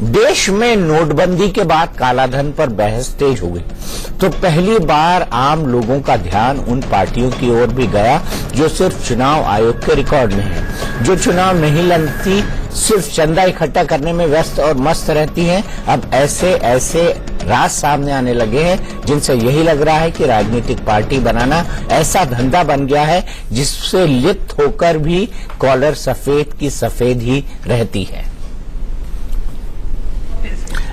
देश में नोटबंदी के बाद कालाधन पर बहस तेज हो गई तो पहली बार आम लोगों का ध्यान उन पार्टियों की ओर भी गया जो सिर्फ चुनाव आयोग के रिकॉर्ड में है, जो चुनाव नहीं लड़ती, सिर्फ चंदा इकट्ठा करने में व्यस्त और मस्त रहती हैं। अब ऐसे राज सामने आने लगे हैं जिनसे यही लग रहा है कि राजनीतिक पार्टी बनाना ऐसा धंधा बन गया है जिससे लिप्त होकर भी कॉलर सफेद की सफेद ही रहती है।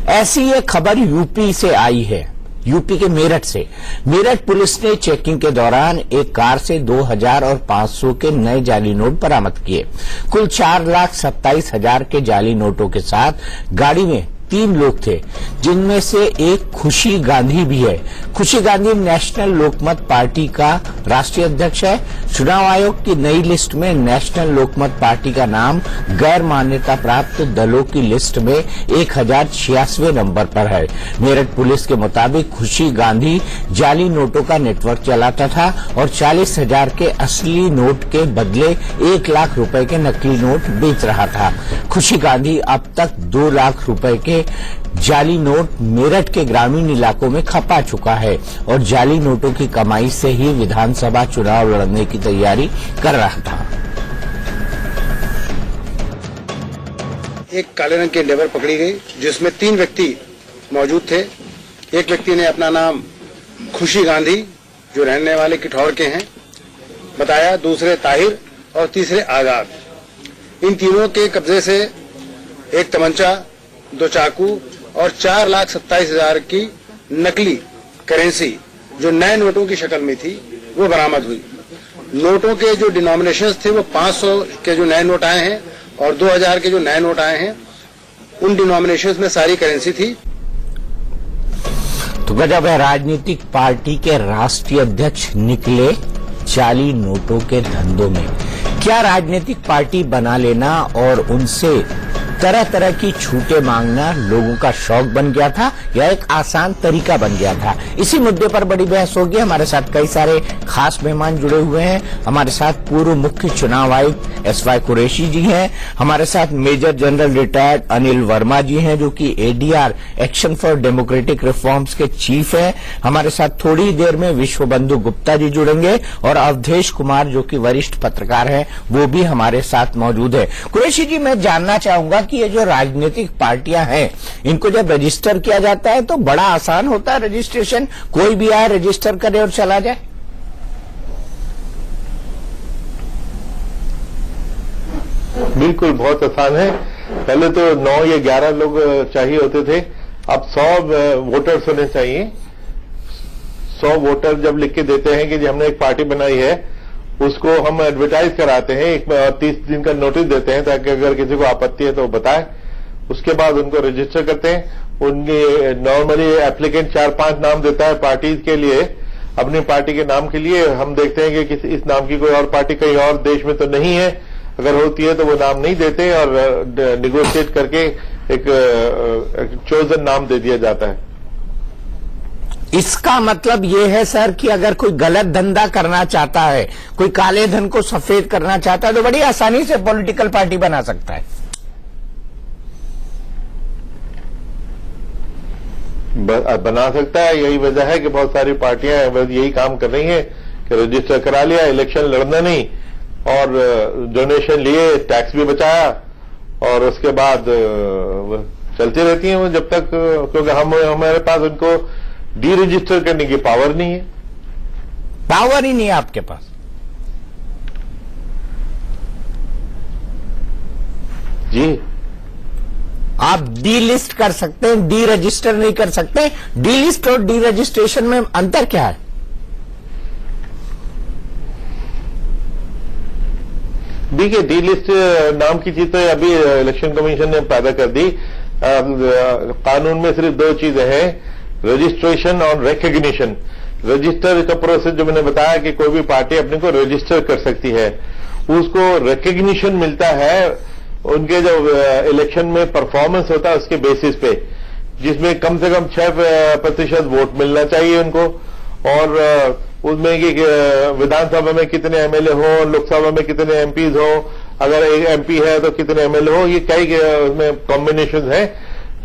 ऐसी एक खबर यूपी से आई है, यूपी के मेरठ से। मेरठ पुलिस ने चेकिंग के दौरान एक कार से 2000 और 500 के नए जाली नोट बरामद किए। कुल 4,27,000 के जाली नोटों के साथ गाड़ी में 3 लोग थे, जिनमें से एक खुशी गांधी भी है। खुशी गांधी नेशनल लोकमत पार्टी का राष्ट्रीय अध्यक्ष है। चुनाव आयोग की नई लिस्ट में नेशनल लोकमत पार्टी का नाम गैर मान्यता प्राप्त दलों की लिस्ट में 1086वें नंबर पर है। मेरठ पुलिस के मुताबिक खुशी गांधी जाली नोटों का नेटवर्क चलाता था और 40,000 के असली नोट के बदले 1 लाख रुपए के नकली नोट बेच रहा था। खुशी गांधी अब तक 2 लाख रुपए के जाली नोट मेरठ के ग्रामीण इलाकों में खपा चुका है और जाली नोटों की कमाई से ही विधानसभा चुनाव लड़ने की तैयारी कर रहा था। एक काले रंग की लेबर पकड़ी गई जिसमें 3 व्यक्ति मौजूद थे। एक व्यक्ति ने अपना नाम खुशी गांधी, जो रहने वाले किठौर के हैं, बताया, दूसरे ताहिर और तीसरे आजाद। इन तीनों के कब्जे से एक तमंचा, 2 चाकू और 4,27,000 की नकली करेंसी जो नए नोटों की शक्ल में थी वो बरामद हुई। नोटों के जो डिनोमिनेशंस थे वो 500 के जो नए नोट आए हैं और 2000 के जो नए नोट आए हैं, उन डिनोमिनेशंस में सारी करेंसी थी। तो गजब है, राजनीतिक पार्टी के राष्ट्रीय अध्यक्ष निकले जाली नोटों के धंधों में। क्या राजनीतिक पार्टी बना लेना और उनसे तरह तरह की छूटें मांगना लोगों का शौक बन गया था या एक आसान तरीका बन गया था? इसी मुद्दे पर बड़ी बहस होगी। हमारे साथ कई सारे खास मेहमान जुड़े हुए हैं। हमारे साथ पूर्व मुख्य चुनाव आयुक्त SY कुरैशी जी हैं। हमारे साथ major general retired Anil Varma ji हैं, जो कि ADR action for democratic reforms के चीफ हैं। हमारे साथ थोड़ी देर में विश्वबंधु गुप्ता जी जुड़ेंगे और अवधेश कुमार, जो कि वरिष्ठ पत्रकार हैं, वो भी हमारे साथ मौजूद है। कुरैशी जी, मैं जानना चाहूंगा कि ये जो राजनीतिक पार्टियां हैं, इनको जब रजिस्टर किया जाता है तो बड़ा आसान होता है रजिस्ट्रेशन? कोई भी आए, रजिस्टर करे और चला जाए? बिल्कुल, बहुत आसान है। पहले तो 9 या 11 लोग चाहिए होते थे, अब 100 वोटर्स होने चाहिए। 100 वोटर जब लिख के देते हैं कि जी हमने एक पार्टी बनाई है, उसको हम एडवर्टाइज कराते हैं, 30 दिन का नोटिस देते हैं ताकि अगर किसी को आपत्ति है तो वो बताए। उसके बाद उनको रजिस्टर करते हैं। उनके नॉर्मली एप्लीकेंट 4-5 नाम देता है पार्टीज के लिए, अपनी पार्टी के नाम के लिए। हम देखते हैं कि इस नाम की कोई और पार्टी कहीं और देश में तो नहीं है, अगर होती है तो वो नाम नहीं देते और निगोशिएट करके एक चोजन नाम दे दिया जाता है। इसका मतलब ये है सर कि अगर कोई गलत धंधा करना चाहता है, कोई काले धन को सफेद करना चाहता है, तो बड़ी आसानी से पॉलिटिकल पार्टी बना सकता है। बना सकता है। यही वजह है कि बहुत सारी पार्टियां यही काम कर रही हैं कि रजिस्टर करा लिया, इलेक्शन लड़ना नहीं, और डोनेशन लिए, टैक्स भी बचाया, और उसके बाद चलती रहती हैं वो जब तक, क्योंकि हमारे पास उनको डी रजिस्टर करने की पावर नहीं है। पावर ही नहीं है आपके पास? जी, आप डी लिस्ट कर सकते हैं, डी रजिस्टर नहीं कर सकते। डी लिस्ट और डी रजिस्ट्रेशन में अंतर क्या है? देखिए, डी लिस्ट नाम की चीज तो अभी इलेक्शन कमीशन ने पैदा कर दी। कानून में सिर्फ 2 चीजें हैं, रजिस्ट्रेशन और रिकॉग्निशन। रजिस्टर का प्रोसेस जो मैंने बताया कि कोई भी पार्टी अपने को रजिस्टर कर सकती है, उसको रिकॉग्निशन मिलता है उनके जो इलेक्शन में परफॉर्मेंस होता है उसके बेसिस पे, जिसमें कम से कम 6% वोट मिलना चाहिए उनको, और उसमें कि विधानसभा में कितने एमएलए हो, लोकसभा में कितने एमपीज हो, अगर एक एमपी है तो कितने एमएलए हो, ये कई उसमें कॉम्बिनेशन है।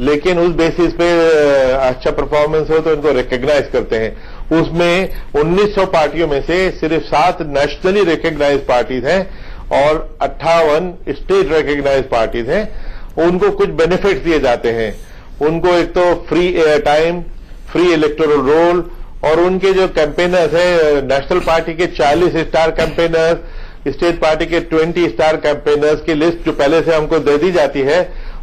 लेकिन उस बेसिस पे अच्छा परफॉर्मेंस हो तो इनको रिकॉग्नाइज करते हैं। उसमें 1900 पार्टियों में से सिर्फ 7 नेशनली रिकॉग्नाइज पार्टीज हैं और 58 स्टेट रिकॉग्नाइज पार्टीज हैं। उनको कुछ बेनिफिट्स दिए जाते हैं। उनको एक तो free air time, free electoral roll, और उनके जो कैंपेनर्स हैं, नेशनल पार्टी के 40 स्टार कैंपेनर्स, स्टेट पार्टी के 20 स्टार कैंपेनर्स की लिस्ट जो पहले से हमको दे दी जाती है,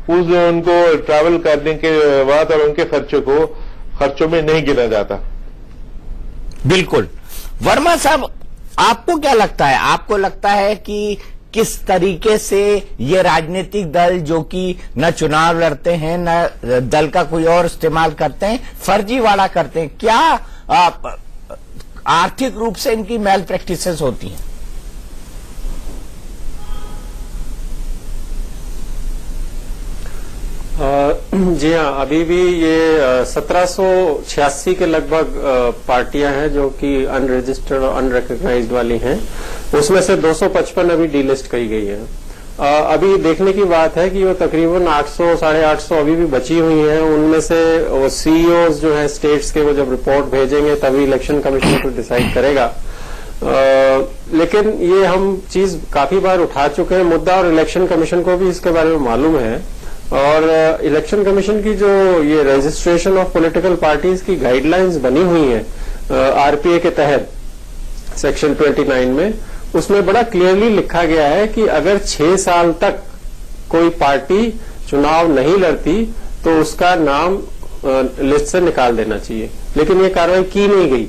उनको ट्रैवल करने के बाद और उनके खर्चों में नहीं गिना जाता। बिल्कुल। वर्मा साहब, आपको क्या लगता है? आपको लगता है कि किस तरीके से ये राजनीतिक दल जो कि न चुनाव लड़ते हैं न दल का कोई और इस्तेमाल करते हैं, फर्जीवाड़ा करते हैं, क्या आर्थिक रूप से इनकी मैल प्रैक्टिसेस होती हैं? जी हाँ, अभी भी ये 1786 के लगभग पार्टियां हैं जो कि अनरजिस्टर्ड और अनरिकॉग्नाइज्ड वाली हैं। उसमें से 255 अभी डीलिस्ट की गई है। अभी देखने की बात है कि वो तकरीबन 800 साढ़े 800 अभी भी बची हुई हैं। उनमें से वो सीईओज जो है स्टेट्स के, वो जब रिपोर्ट भेजेंगे तभी इलेक्शन कमीशन को डिसाइड करेगा। लेकिन ये हम चीज काफी बार उठा चुके हैं मुद्दा, और इलेक्शन कमीशन को भी इसके बारे में मालूम है। और इलेक्शन कमीशन की जो ये रजिस्ट्रेशन ऑफ पॉलिटिकल पार्टीज की गाइडलाइंस बनी हुई है आरपीए के तहत सेक्शन 29 में, उसमें बड़ा क्लियरली लिखा गया है कि अगर 6 साल तक कोई पार्टी चुनाव नहीं लड़ती तो उसका नाम लिस्ट से निकाल देना चाहिए। लेकिन ये कार्रवाई की नहीं गई।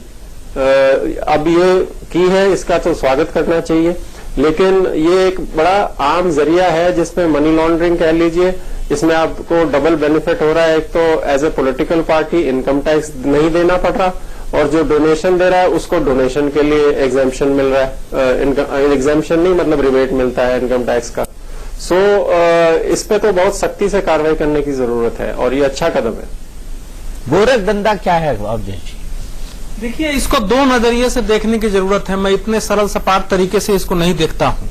अब ये की है, इसका तो स्वागत करना चाहिए, लेकिन ये एक बड़ा आम जरिया है जिसमें मनी लॉन्ड्रिंग कह लीजिए। इसमें आपको डबल बेनिफिट हो रहा है। एक तो as a political party income tax नहीं देना पड़ रहा, और जो डोनेशन दे रहा है उसको डोनेशन के लिए एग्जेम्पशन मिल रहा है। एग्जेम्पशन नहीं मतलब रिबेट मिलता है इनकम टैक्स का। इस पे तो बहुत सख्ती से कार्रवाई करने की जरूरत है, और ये अच्छा कदम है। गोरख धंधा क्या है अवधेश जी? देखिए, इसको 2 नजरिए से देखने की जरूरत है। मैं इतने सरल सपाट तरीके से इसको नहीं देखता हूं।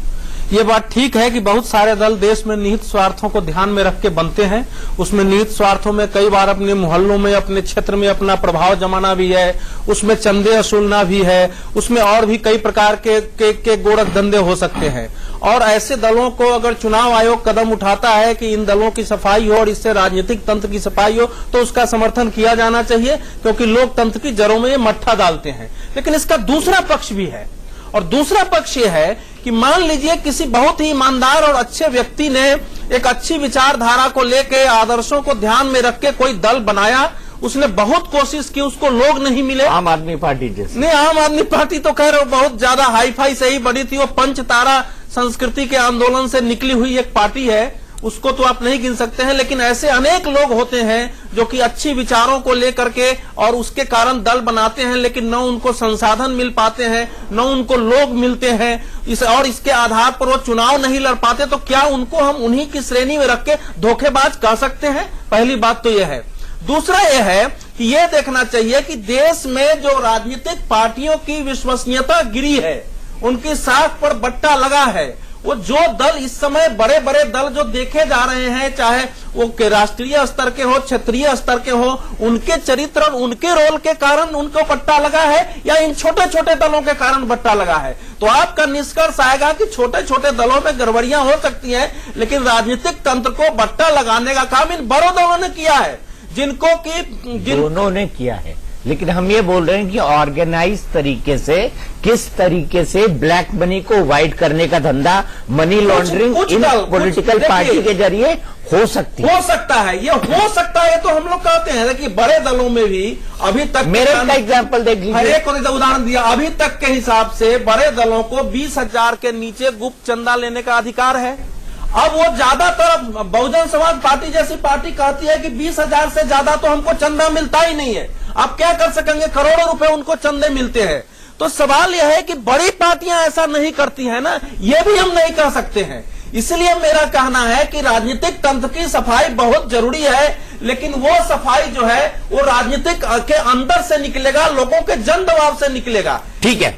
ये बात ठीक है कि बहुत सारे दल देश में निहित स्वार्थों को ध्यान में रख के बनते हैं। उसमें निहित स्वार्थों में कई बार अपने मोहल्लों में, अपने क्षेत्र में अपना प्रभाव जमाना भी है, उसमें चंदे वसूलना भी है, उसमें और भी कई प्रकार के गोरख धंधे हो सकते हैं। और ऐसे दलों को अगर चुनाव आयोग कदम उठाता है कि इन दलों की सफाई हो और इससे राजनीतिक तंत्र की सफाई हो, तो उसका समर्थन किया जाना चाहिए, क्योंकि लोकतंत्र की जड़ों में ये मट्ठा डालते हैं। लेकिन इसका दूसरा पक्ष भी है, और दूसरा पक्ष ये है कि मान लीजिए किसी बहुत ही ईमानदार और अच्छे व्यक्ति ने एक अच्छी विचारधारा को लेकर, आदर्शों को ध्यान में रख के कोई दल बनाया, उसने बहुत कोशिश की, उसको लोग नहीं मिले। आम आदमी पार्टी जैसे नहीं, आम आदमी पार्टी तो कह रहे हो बहुत ज्यादा हाई फाई से ही बड़ी थी। वो पंचतारा संस्कृति के आंदोलन से निकली हुई एक पार्टी है, उसको तो आप नहीं गिन सकते हैं। लेकिन ऐसे अनेक लोग होते हैं जो कि अच्छी विचारों को लेकर के और उसके कारण दल बनाते हैं, लेकिन न उनको संसाधन मिल पाते हैं, न उनको लोग मिलते हैं, और इसके आधार पर वो चुनाव नहीं लड़ पाते। तो क्या उनको हम उन्हीं की श्रेणी में रख के धोखेबाज कह सकते हैं? पहली बात तो यह है। दूसरा यह है कि यह देखना चाहिए कि देश में जो राजनीतिक पार्टियों की विश्वसनीयता गिरी है, उनकी साख पर बट्टा लगा है। वो जो दल इस समय बड़े बड़े दल जो देखे जा रहे हैं, चाहे वो के राष्ट्रीय स्तर के हो, क्षेत्रीय स्तर के हो, उनके चरित्र और उनके रोल के कारण उनको बट्टा लगा है, या इन छोटे छोटे दलों के कारण बट्टा लगा है? तो आपका निष्कर्ष आएगा कि छोटे छोटे दलों में गड़बड़ियां हो सकती हैं, लेकिन राजनीतिक तंत्र को बट्टा लगाने का काम इन बड़ों दलों ने किया है, जिनको कि दोनों ने किया है। लेकिन हम ये बोल रहे हैं कि ऑर्गेनाइज तरीके से, किस तरीके से ब्लैक मनी को व्हाइट करने का धंधा, मनी लॉन्ड्रिंग इन पॉलिटिकल पार्टी के जरिए हो सकती है। हो सकता है, ये हो सकता है। तो हम लोग कहते हैं कि बड़े दलों में भी अभी तक, मेरे का एग्जाम्पल देख लीजिए, एक उदाहरण दिया, अभी तक के हिसाब से बड़े दलों को 20,000 के नीचे गुप्त चंदा लेने का अधिकार है। अब वो ज्यादातर बहुजन समाज पार्टी जैसी पार्टी कहती है कि 20,000 से ज्यादा तो हमको चंदा मिलता ही नहीं है। आप क्या कर सकेंगे? करोड़ों रुपए उनको चंदे मिलते हैं। तो सवाल यह है कि बड़ी पार्टियां ऐसा नहीं करती है ना, ये भी हम नहीं कह सकते हैं। इसलिए मेरा कहना है कि राजनीतिक तंत्र की सफाई बहुत जरूरी है, लेकिन वो सफाई जो है वो राजनीतिक के अंदर से निकलेगा, लोगों के जन दबाव से निकलेगा। ठीक है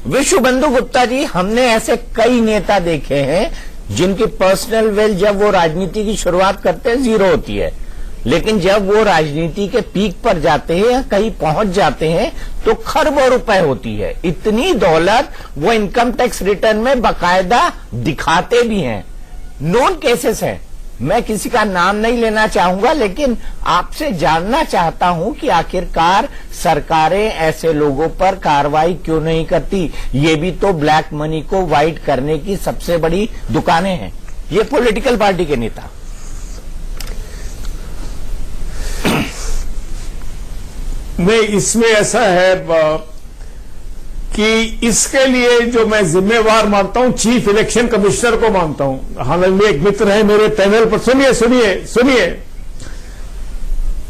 विश्व बंधु गुप्ता जी, हमने ऐसे कई नेता देखे हैं जिनकी पर्सनल वेल्थ जब वो राजनीति की शुरुआत करते हैं जीरो होती है, लेकिन जब वो राजनीति के पीक पर जाते हैं या कहीं पहुंच जाते हैं तो खरबों रुपए होती है। इतनी दौलत वो इनकम टैक्स रिटर्न में बाकायदा दिखाते भी हैं। नोन केसेस हैं, मैं किसी का नाम नहीं लेना चाहूंगा, लेकिन आपसे जानना चाहता हूं कि आखिरकार सरकारें ऐसे लोगों पर कार्रवाई क्यों नहीं करती। ये भी तो ब्लैक मनी को व्हाइट करने की सबसे बड़ी दुकानें हैं, ये पॉलिटिकल पार्टी के नेता। नहीं, इसमें ऐसा है कि इसके लिए जो मैं जिम्मेवार मानता हूं, चीफ इलेक्शन कमिश्नर को मानता हूं। हालांकि एक मित्र है मेरे पैनल पर, सुनिए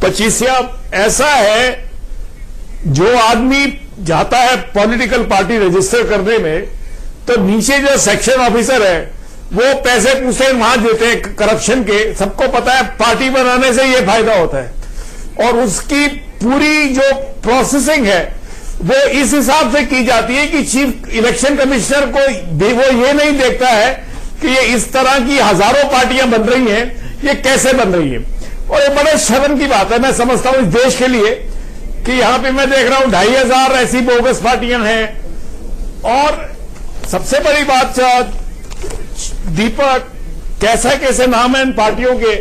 पचीसिया, ऐसा है जो आदमी जाता है पॉलिटिकल पार्टी रजिस्टर करने में, तो नीचे जो सेक्शन ऑफिसर है वो पैसे पूछते वहां देते हैं करप्शन के। सबको पता है पार्टी बनाने से ये फायदा होता है, और उसकी पूरी जो प्रोसेसिंग है वो इस हिसाब से की जाती है कि चीफ इलेक्शन कमिश्नर को वो ये नहीं देखता है कि ये इस तरह की हजारों पार्टियां बन रही हैं, ये कैसे बन रही है। और ये बड़े शर्म की बात है, मैं समझता हूं इस देश के लिए, कि यहां पे मैं देख रहा हूं 2500 ऐसी बोगस पार्टियां हैं। और सबसे बड़ी बात, दीपक, कैसे नाम है इन पार्टियों के,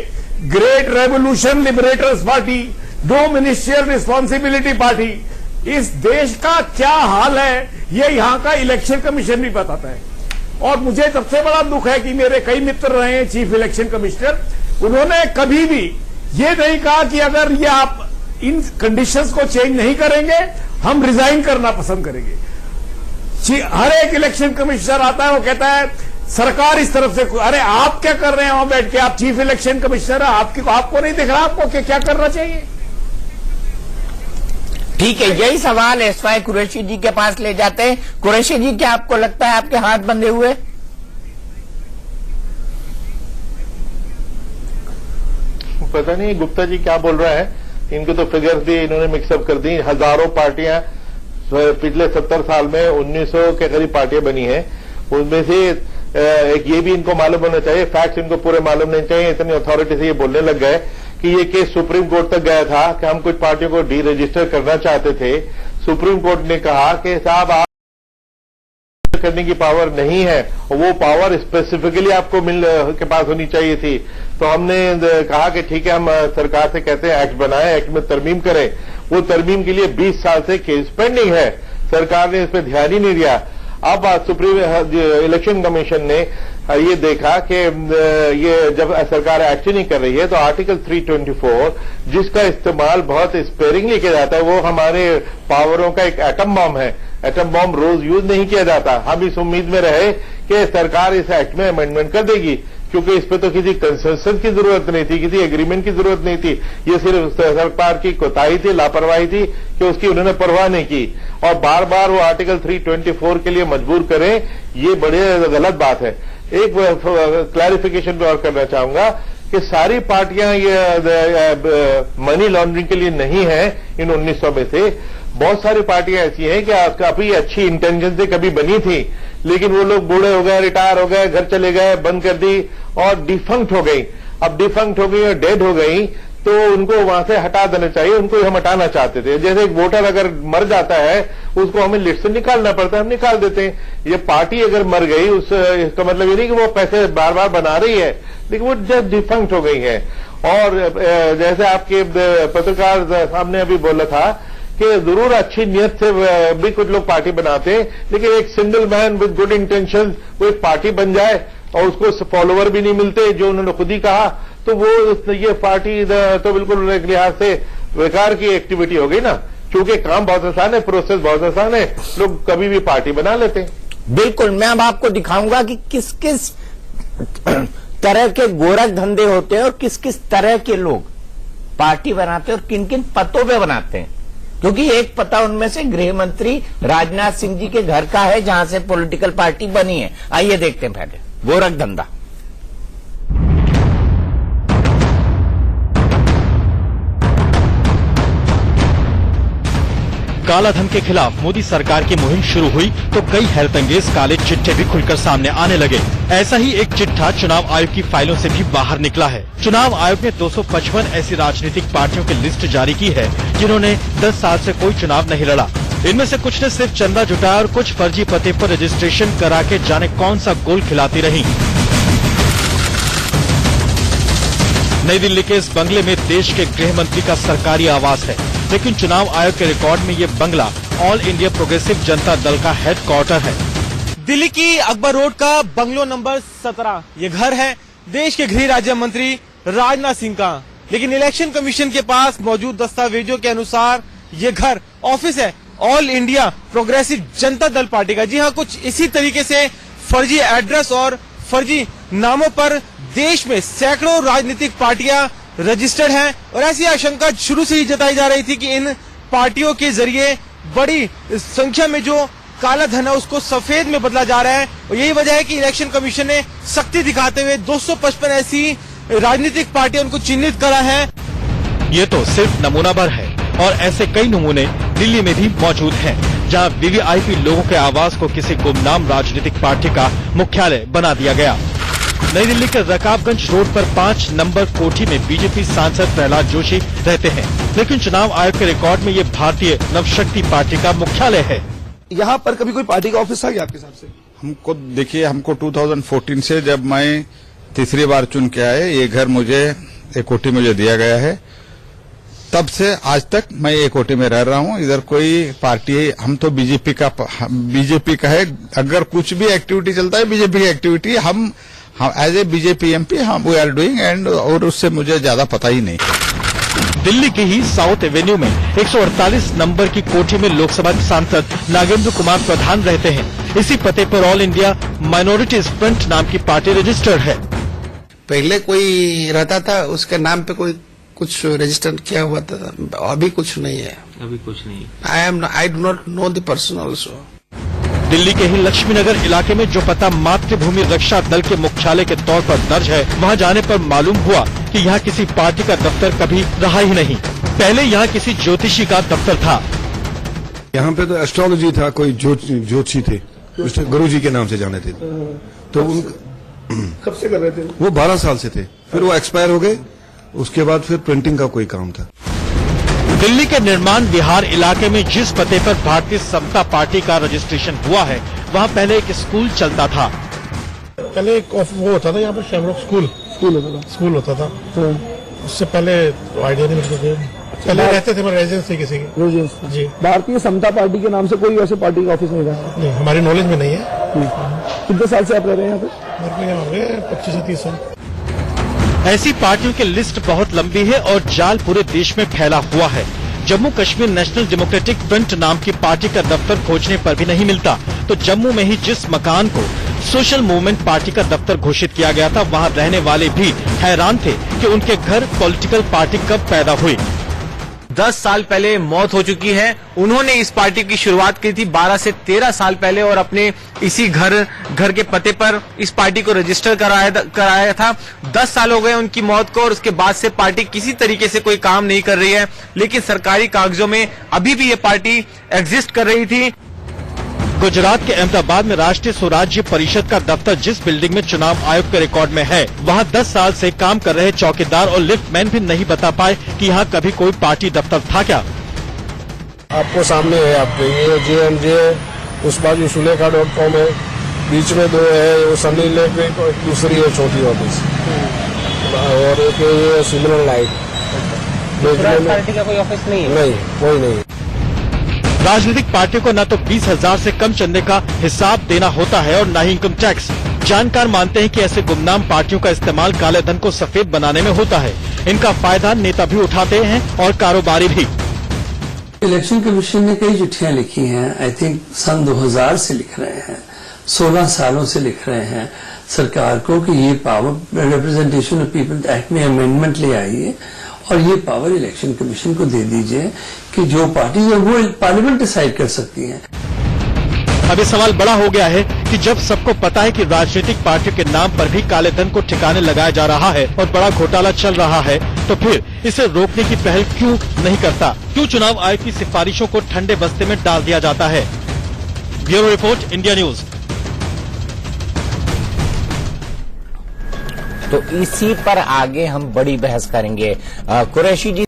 great revolution liberators party, no ministerial responsibility party. इस देश का क्या हाल है ये यहां का इलेक्शन कमीशन भी बताता है। और मुझे सबसे बड़ा दुख है कि मेरे कई मित्र रहे हैं चीफ इलेक्शन कमिश्नर, उन्होंने कभी भी ये नहीं कहा कि अगर ये आप इन कंडीशंस को चेंज नहीं करेंगे हम रिजाइन करना पसंद करेंगे। हर एक इलेक्शन कमिश्नर आता है, वो कहता है सरकार इस तरफ से, अरे आप क्या कर रहे हैं वहां बैठ के, आप चीफ इलेक्शन कमिश्नर है, आपको नहीं दिख रहा आपको क्या करना चाहिए। ठीक है, यही सवाल एसवाई कुरैशी जी के पास ले जाते हैं। कुरैशी जी, क्या आपको लगता है आपके हाथ बंधे हुए? पता नहीं गुप्ता जी क्या बोल रहा है, इनको तो फिगर्स भी इन्होंने मिक्सअप कर दी। हजारों पार्टियां पिछले 70 साल में 1900 के करीब पार्टियां बनी हैं, उनमें से एक ये भी इनको मालूम होना चाहिए, फैक्ट्स इनको पूरे मालूम नहीं चाहिए, इतनी अथॉरिटी से ये बोलने लग गए कि ये केस सुप्रीम कोर्ट तक गया था कि हम कुछ पार्टियों को डी रजिस्टर करना चाहते थे। सुप्रीम कोर्ट ने कहा कि साहब आप करने की पावर नहीं है, और वो पावर स्पेसिफिकली आपको के पास होनी चाहिए थी। तो हमने कहा कि ठीक है, हम सरकार से कहते हैं एक्ट बनाएं, एक्ट में तरमीम करें। वो तरमीम के लिए 20 साल से केस पेंडिंग है, सरकार ने इस पर ध्यान ही नहीं दिया। अब सुप्रीम इलेक्शन कमीशन ने ये देखा कि ये जब सरकार एक्ट नहीं कर रही है, तो आर्टिकल 324 जिसका इस्तेमाल बहुत स्पेयरिंगली किया जाता है, वो हमारे पावरों का एक एटम बॉम्ब है। एटम बॉम्ब रोज यूज नहीं किया जाता। हम इस उम्मीद में रहे कि सरकार इस एक्ट में अमेंडमेंट कर देगी, क्योंकि इस पे तो किसी कंसेंसस की जरूरत नहीं थी, किसी एग्रीमेंट की जरूरत नहीं थी। ये सिर्फ सरकार की कोताही थी, लापरवाही थी कि उसकी उन्होंने परवाह नहीं की, और बार बार वो आर्टिकल 324 के लिए मजबूर करें, ये बड़े गलत बात है। एक क्लैरिफिकेशन और करना चाहूंगा कि सारी पार्टियां ये मनी लॉन्ड्रिंग के लिए नहीं है। इन 1900 में से बहुत सारी पार्टियां ऐसी हैं कि काफी अच्छी इंटेंशन से कभी बनी थी, लेकिन वो लोग बूढ़े हो गए, रिटायर हो गए, घर चले गए, बंद कर दी और डिफंक्ट हो गई। अब डिफंक्ट हो गई और डेड हो गई, तो उनको वहां से हटा देना चाहिए। उनको हम हटाना चाहते थे। जैसे एक वोटर अगर मर जाता है, उसको हमें लिस्ट से निकालना पड़ता है, हम निकाल देते हैं। ये पार्टी अगर मर गई, इसका मतलब ये नहीं कि वो पैसे बार बार बना रही है, लेकिन वो जस्ट डिफंक्ट हो गई है। और जैसे आपके पत्रकार सामने अभी बोला था कि जरूर अच्छी नियत से भी कुछ लोग पार्टी बनाते हैं, लेकिन एक single man with good intention वो एक पार्टी बन जाए और उसको फॉलोवर भी नहीं मिलते, जो उन्होंने खुद ही कहा, तो वो ये पार्टी तो बिल्कुल एक लिहाज से बेकार की एक्टिविटी हो गई ना। क्योंकि काम बहुत आसान है, प्रोसेस बहुत आसान है, लोग कभी भी पार्टी बना लेते हैं। बिल्कुल, मैं अब आपको दिखाऊंगा कि किस किस तरह के गोरख धंधे होते हैं और किस किस तरह के लोग पार्टी बनाते हैं और किन किन पतों पे बनाते हैं। क्योंकि एक पता उनमें से गृह मंत्री राजनाथ सिंह जी के घर का है, जहां से पॉलिटिकल पार्टी बनी है। आइए देखते हैं पहले गोरख धंधा। काला धन के खिलाफ मोदी सरकार की मुहिम शुरू हुई तो कई हैरतअंगेज काले चिट्ठे भी खुलकर सामने आने लगे। ऐसा ही एक चिट्ठा चुनाव आयोग की फाइलों से भी बाहर निकला है। चुनाव आयोग ने 255 ऐसी राजनीतिक पार्टियों की लिस्ट जारी की है जिन्होंने 10 साल से कोई चुनाव नहीं लड़ा। इनमें से कुछ ने सिर्फ चंदा जुटाया और कुछ फर्जी पते पर रजिस्ट्रेशन करा के जाने कौन सा गोल खिलाती रही। नई दिल्ली के इस बंगले में देश के गृह मंत्री का सरकारी आवास है, लेकिन चुनाव आयोग के रिकॉर्ड में ये बंगला all India progressive Janata Dal का हेडक्वार्टर है। दिल्ली की अकबर रोड का बंगलो नंबर 17 ये घर है देश के गृह राज्य मंत्री राजनाथ सिंह का। लेकिन इलेक्शन कमीशन के पास मौजूद दस्तावेजों के अनुसार ये घर ऑफिस है all India progressive Janata Dal party का। जी हाँ, कुछ इसी तरीके से फर्जी एड्रेस और फर्जी नामों पर देश में सैकड़ों राजनीतिक पार्टियां रजिस्टर्ड हैं और ऐसी आशंका शुरू से ही जताई जा रही थी कि इन पार्टियों के जरिए बड़ी संख्या में जो काला धन है उसको सफेद में बदला जा रहा है। और यही वजह है कि इलेक्शन कमीशन ने सख्ती दिखाते हुए 255 ऐसी राजनीतिक पार्टियां उनको चिन्हित करा है। ये तो सिर्फ नमूना भर है और ऐसे कई नमूने दिल्ली में भी मौजूद हैं, जहां वीवीआईपी लोगों के आवास को किसी गुमनाम राजनीतिक पार्टी का मुख्यालय बना दिया गया। नई दिल्ली के रकाबगंज रोड पर 5 नंबर कोठी में बीजेपी सांसद प्रहलाद जोशी रहते हैं, लेकिन चुनाव आयोग के रिकॉर्ड में ये भारतीय नवशक्ति पार्टी का मुख्यालय है। यहाँ पर कभी कोई पार्टी का ऑफिस था क्या आपके हिसाब से? हमको देखिए, हमको 2014 से जब मैं तीसरी बार चुन के आए, ये घर मुझे एक कोठी मुझे दिया गया है, तब से आज तक मैं एक कोठी में रह रहा हूँ। इधर कोई पार्टी, हम तो बीजेपी का है। अगर कुछ भी एक्टिविटी चलता है बीजेपी की एक्टिविटी, हम एज ए बीजेपी एमपी हम वी आर डूइंग एंड और उससे मुझे ज्यादा पता ही नहीं। दिल्ली के ही साउथ एवेन्यू में 148 नंबर की कोठी में लोकसभा सांसद नागेंद्र कुमार प्रधान रहते हैं। इसी पते पर ऑल इंडिया माइनॉरिटीज फ्रंट नाम की पार्टी रजिस्टर्ड है। पहले कोई रहता था, उसके नाम पे कोई कुछ रजिस्टर किया हुआ था, अभी कुछ नहीं है। अभी कुछ नहीं। I do not know the person also. Delhi के ही लक्ष्मीनगर इलाके में जो पता मातृभूमि रक्षा दल के मुख्यालय के तौर पर दर्ज है, वहां जाने पर मालूम हुआ कि यहाँ किसी पार्टी का दफ्तर कभी रहा ही नहीं। पहले यहाँ किसी ज्योतिषी का दफ्तर था। यहाँ पे तो एस्ट्रोलॉजी था, कोई ज्योतिषी थे, गुरु जी के नाम से जाने थे। तो कब से कर रहे थे? वो 12 साल से थे, फिर वो एक्सपायर हो गए। उसके बाद फिर प्रिंटिंग का कोई काम था। दिल्ली के निर्माण विहार इलाके में जिस पते पर भारतीय समता पार्टी का रजिस्ट्रेशन हुआ है, वहाँ पहले एक स्कूल चलता था। पहले एक वो होता था यहाँ पर शेमरॉक स्कूल होता था। उससे पहले आइडिया नहीं मिलता था। पहले रहते थे रेजिडेंस थे किसी की। जी, भारतीय समता पार्टी के नाम से कोई वैसे पार्टी का ऑफिस नहीं था? नहीं, हमारी नॉलेज में नहीं है। कितने साल से आप रह रहे हैं यहाँ पे? मेरे को यहाँ हो गए 25 से 30 साल। ऐसी पार्टियों की लिस्ट बहुत लंबी है और जाल पूरे देश में फैला हुआ है। Jammu Kashmir national democratic front नाम की पार्टी का दफ्तर खोजने पर भी नहीं मिलता, तो जम्मू में ही जिस मकान को सोशल मूवमेंट पार्टी का दफ्तर घोषित किया गया था, वहां रहने वाले भी हैरान थे कि उनके घर पॉलिटिकल पार्टी कब पैदा हुई। 10 साल पहले मौत हो चुकी है। उन्होंने इस पार्टी की शुरुआत की थी 12 से 13 साल पहले और अपने इसी घर के पते पर इस पार्टी को रजिस्टर कराया था। 10 साल हो गए उनकी मौत को और उसके बाद से पार्टी किसी तरीके से कोई काम नहीं कर रही है, लेकिन सरकारी कागजों में अभी भी ये पार्टी एग्जिस्ट कर रही थी। गुजरात के अहमदाबाद में राष्ट्रीय स्वराज्य परिषद का दफ्तर जिस बिल्डिंग में चुनाव आयोग के रिकॉर्ड में है, वहां 10 साल से काम कर रहे चौकीदार और लिफ्टमैन भी नहीं बता पाए कि यहाँ कभी कोई पार्टी दफ्तर था क्या। आपको सामने है, आपके ये JNJ, उस बाजू सुलेखा.com है, बीच में 2 है, वो सनी इलेक्ट्रिक और दूसरी है छोटी ऑफिस, और एक ये सिग्नल लाइट। पार्टी का कोई ऑफिस नहीं है? नहीं, कोई नहीं। राजनीतिक पार्टियों को न तो 20,000 से कम चंदे का हिसाब देना होता है और न ही इनकम टैक्स। जानकार मानते हैं कि ऐसे गुमनाम पार्टियों का इस्तेमाल काले धन को सफेद बनाने में होता है। इनका फायदा नेता भी उठाते हैं और कारोबारी भी। इलेक्शन कमीशन ने कई चिट्ठियां लिखी हैं, आई थिंक सन 2000 से लिख रहे हैं, 16 सालों से लिख रहे हैं सरकार को कि ये power representation of people act में अमेंडमेंट ले आइए और ये पावर इलेक्शन कमीशन को दे दीजिए कि जो पार्टी है वो पार्लियामेंट डिसाइड कर सकती है। अब ये सवाल बड़ा हो गया है कि जब सबको पता है कि राजनीतिक पार्टियों के नाम पर भी काले धन को ठिकाने लगाया जा रहा है और बड़ा घोटाला चल रहा है, तो फिर इसे रोकने की पहल क्यों नहीं करता? क्यों चुनाव आयोग की सिफारिशों को ठंडे बस्ते में डाल दिया जाता है? Bureau report, India news. तो इसी पर आगे हम बड़ी बहस करेंगे। कुरैशी जी,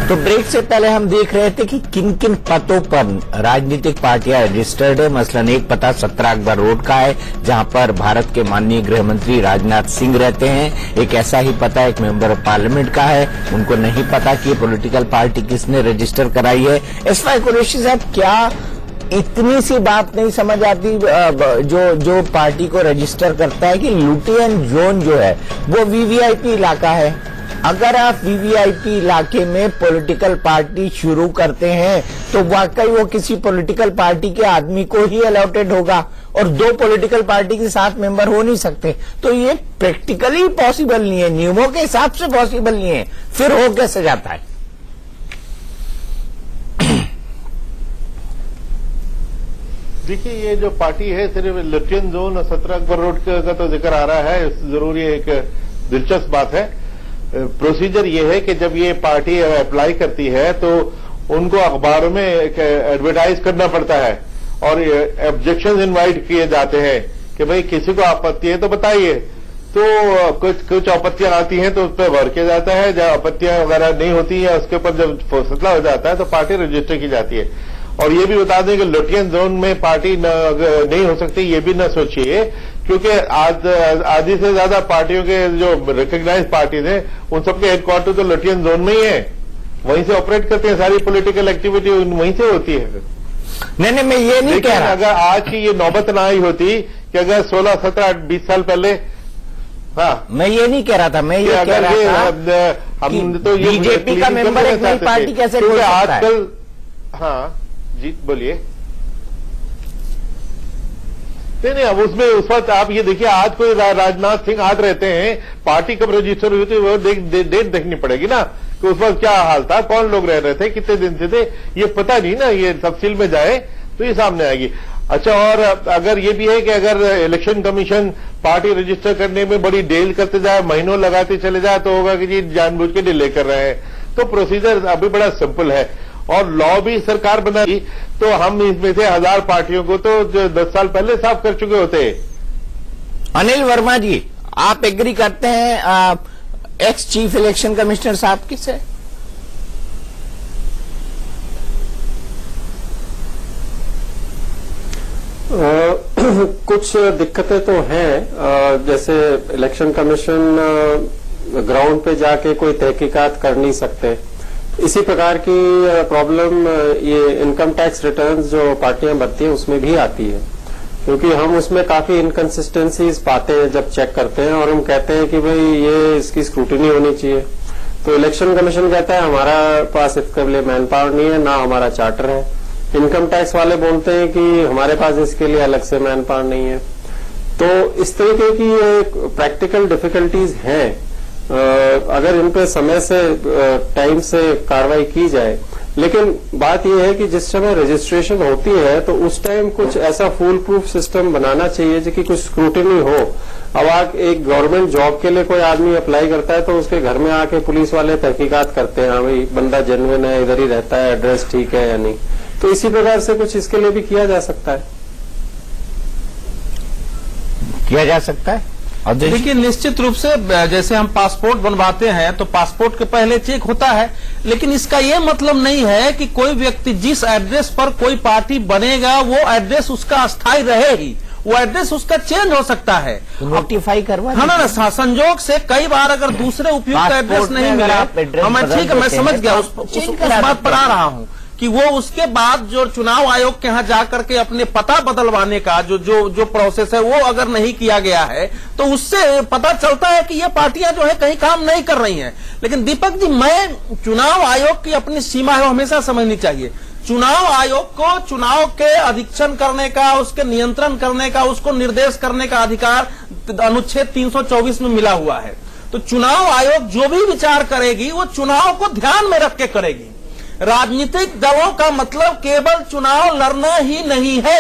तो ब्रेक से पहले हम देख रहे थे कि किन किन पदों पर राजनीतिक पार्टियां रजिस्टर्ड है। मसलन एक पता 17 अकबर रोड का है, जहां पर भारत के माननीय गृह मंत्री राजनाथ सिंह रहते हैं। एक ऐसा ही पता एक मेंबर ऑफ पार्लियामेंट का है, उनको नहीं पता कि पॉलिटिकल पार्टी किसने रजिस्टर कराई है। एसवाई कुरैशी साहब, क्या इतनी सी बात नहीं समझ आती जो पार्टी को रजिस्टर करता है कि लुटियन जोन जो है वो वीवीआईपी इलाका है। अगर आप वीवीआईपी इलाके में पॉलिटिकल पार्टी शुरू करते हैं तो वाकई वो किसी पॉलिटिकल पार्टी के आदमी को ही अलॉटेड होगा और दो पॉलिटिकल पार्टी के साथ मेंबर हो नहीं सकते। तो ये प्रैक्टिकली पॉसिबल नहीं है, नियमों के हिसाब से पॉसिबल नहीं है, फिर हो कैसे जाता है? देखिए, ये जो पार्टी है सिर्फ लुटियन जोन और 17 अकबर रोड का तो जिक्र आ रहा है, जरूर ये एक दिलचस्प बात है। प्रोसीजर ये है कि जब ये पार्टी अप्लाई करती है तो उनको अखबारों में एडवर्टाइज करना पड़ता है और ऑब्जेक्शन इनवाइट किए जाते हैं कि भाई किसी को आपत्ति है तो बताइए। तो कुछ आपत्तियां आती हैं तो उस पर वर्क किया जाता है। जब आपत्तियां वगैरह नहीं होती है उसके ऊपर जब फैसला हो जाता है तो पार्टी रजिस्टर की जाती है। और ये भी बता दें कि लुटियन जोन में पार्टी नहीं हो सकती, ये भी न सोचिए, क्योंकि आज आधी से ज्यादा पार्टियों के जो रिकॉग्नाइज पार्टीज हैं उन सबके हेडक्वार्टर तो लुटियन जोन में ही है, वहीं से ऑपरेट करते हैं, सारी पॉलिटिकल एक्टिविटी वहीं से होती है। नहीं, मैं ये नहीं कह रहा। अगर आज की ये नौबत ना आई होती कि अगर 16, 17, 20 साल पहले, हाँ, मैं ये नहीं कह रहा था, मैं ये कह रहा था हम तो बीजेपी का मेंबर एक नई पार्टी कैसे खोल सकता है? आजकल, हाँ जी बोलिए। नहीं, अब उसमें उस वक्त आप ये देखिए, आज कोई राजनाथ सिंह हाथ रहते हैं, पार्टी कब रजिस्टर हुई थी वो डेट देखनी पड़ेगी ना कि उस वक्त क्या हाल था, कौन लोग रह रहे थे, कितने दिन से थे, ये पता नहीं ना। ये तफसील में जाए तो ये सामने आएगी। अच्छा, और अगर ये भी है कि अगर इलेक्शन कमीशन पार्टी रजिस्टर करने में बड़ी डेल करते जाए, महीनों लगाते चले जाए, तो होगा कि जी जानबूझ के डिले कर रहे हैं। तो प्रोसीजर अभी बड़ा सिंपल है और लॉ भी सरकार बनाई, तो हम इसमें से 1000 पार्टियों को तो 10 साल पहले साफ कर चुके होते। अनिल वर्मा जी, आप एग्री करते हैं एक्स चीफ इलेक्शन कमिश्नर साहब किससे? कुछ दिक्कतें तो हैं, जैसे इलेक्शन कमीशन ग्राउंड पे जाके कोई तहकीकात कर नहीं सकते। इसी प्रकार की प्रॉब्लम ये इनकम टैक्स रिटर्न्स जो पार्टियां भरती हैं उसमें भी आती है, क्योंकि हम उसमें काफी इनकंसिस्टेंसीज पाते हैं जब चेक करते हैं और हम कहते हैं कि भाई ये इसकी स्क्रूटिनी होनी चाहिए। तो इलेक्शन कमीशन कहता है हमारा पास इसके लिए मैन पावर नहीं है, ना हमारा चार्टर है। इनकम टैक्स वाले बोलते हैं कि हमारे पास इसके लिए अलग से मैन पावर नहीं है। तो इस तरीके की ये प्रैक्टिकल डिफिकल्टीज हैं। अगर इन पे समय से टाइम से कार्रवाई की जाए, लेकिन बात यह है कि जिस समय रजिस्ट्रेशन होती है तो उस टाइम कुछ ऐसा फूल प्रूफ सिस्टम बनाना चाहिए जो कि कुछ स्क्रूटिनी हो। अब आप एक गवर्नमेंट जॉब के लिए कोई आदमी अप्लाई करता है तो उसके घर में आके पुलिस वाले तहकीकात करते हैं, हाँ भाई बंदा जेन्युइन है, इधर ही रहता है, एड्रेस ठीक है या नहीं। तो इसी प्रकार से कुछ इसके लिए भी किया जा सकता है। किया जा सकता है। और देखिए, निश्चित रूप से जैसे हम पासपोर्ट बनवाते हैं तो पासपोर्ट के पहले चेक होता है, लेकिन इसका ये मतलब नहीं है कि कोई व्यक्ति जिस एड्रेस पर कोई पार्टी बनेगा वो एड्रेस उसका अस्थायी रहे ही, वो एड्रेस उसका चेंज हो सकता है। नोटिफाई करवा, हाँ ना, संजोग से कई बार अगर दूसरे उपयुक्त एड्रेस नहीं मिले, मैं ठीक है, मैं समझ गया, उस बात पर आ रहा हूँ कि वो उसके बाद जो चुनाव आयोग के यहाँ जाकर के अपने पता बदलवाने का जो प्रोसेस है वो अगर नहीं किया गया है तो उससे पता चलता है कि ये पार्टियां जो है कहीं काम नहीं कर रही हैं। लेकिन दीपक जी, मैं चुनाव आयोग की अपनी सीमा है वो हमेशा समझनी चाहिए। चुनाव आयोग को चुनाव के अधीक्षण करने का, उसके नियंत्रण करने का, उसको निर्देश करने का अधिकार अनुच्छेद 324 में मिला हुआ है। तो चुनाव आयोग जो भी विचार करेगी वो चुनाव को ध्यान में रख के करेगी। राजनीतिक दलों का मतलब केवल चुनाव लड़ना ही नहीं है,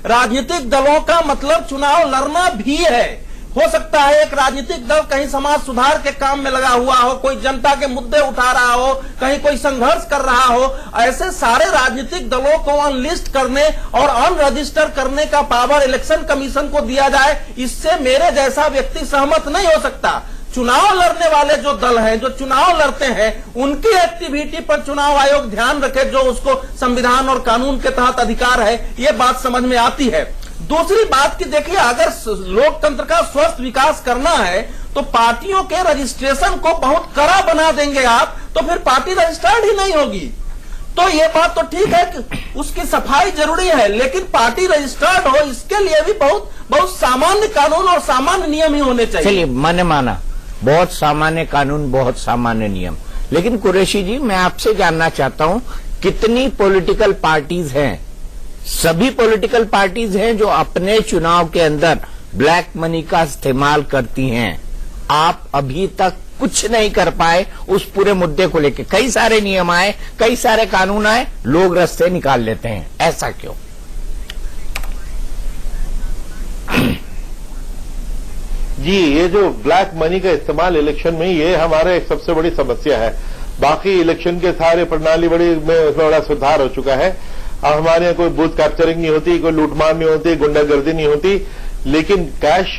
राजनीतिक दलों का मतलब चुनाव लड़ना भी है। हो सकता है एक राजनीतिक दल कहीं समाज सुधार के काम में लगा हुआ हो, कोई जनता के मुद्दे उठा रहा हो, कहीं कोई संघर्ष कर रहा हो, ऐसे सारे राजनीतिक दलों को अनलिस्ट करने और अनरजिस्टर करने का पावर इलेक्शन कमीशन को दिया जाए, इससे मेरे जैसा व्यक्ति सहमत नहीं हो सकता। चुनाव लड़ने वाले जो दल हैं, जो चुनाव लड़ते हैं, उनकी एक्टिविटी पर चुनाव आयोग ध्यान रखे, जो उसको संविधान और कानून के तहत अधिकार है, ये बात समझ में आती है। दूसरी बात कि देखिए, अगर लोकतंत्र का स्वस्थ विकास करना है तो पार्टियों के रजिस्ट्रेशन को बहुत कड़ा बना देंगे आप, तो फिर पार्टी रजिस्टर्ड ही नहीं होगी। तो ये बात तो ठीक है कि उसकी सफाई जरूरी है, लेकिन पार्टी रजिस्टर्ड हो इसके लिए भी बहुत सामान्य कानून और सामान्य नियम ही होने चाहिए। चलिए, मैंने माना बहुत सामान्य कानून, बहुत सामान्य नियम, लेकिन कुरैशी जी मैं आपसे जानना चाहता हूं, कितनी पॉलिटिकल पार्टीज हैं? सभी पॉलिटिकल पार्टीज हैं जो अपने चुनाव के अंदर ब्लैक मनी का इस्तेमाल करती हैं। आप अभी तक कुछ नहीं कर पाए उस पूरे मुद्दे को लेकर। कई सारे नियम आए, कई सारे कानून आए, लोग रास्ते निकाल लेते हैं, ऐसा क्यों? जी, ये जो ब्लैक मनी का इस्तेमाल इलेक्शन में, ये हमारे एक सबसे बड़ी समस्या है। बाकी इलेक्शन के सारे प्रणाली उसमें बड़ा सुधार हो चुका है। अब हमारे यहाँ कोई बूथ कैप्चरिंग नहीं होती, कोई लूटमार नहीं होती, गुंडागर्दी नहीं होती, लेकिन कैश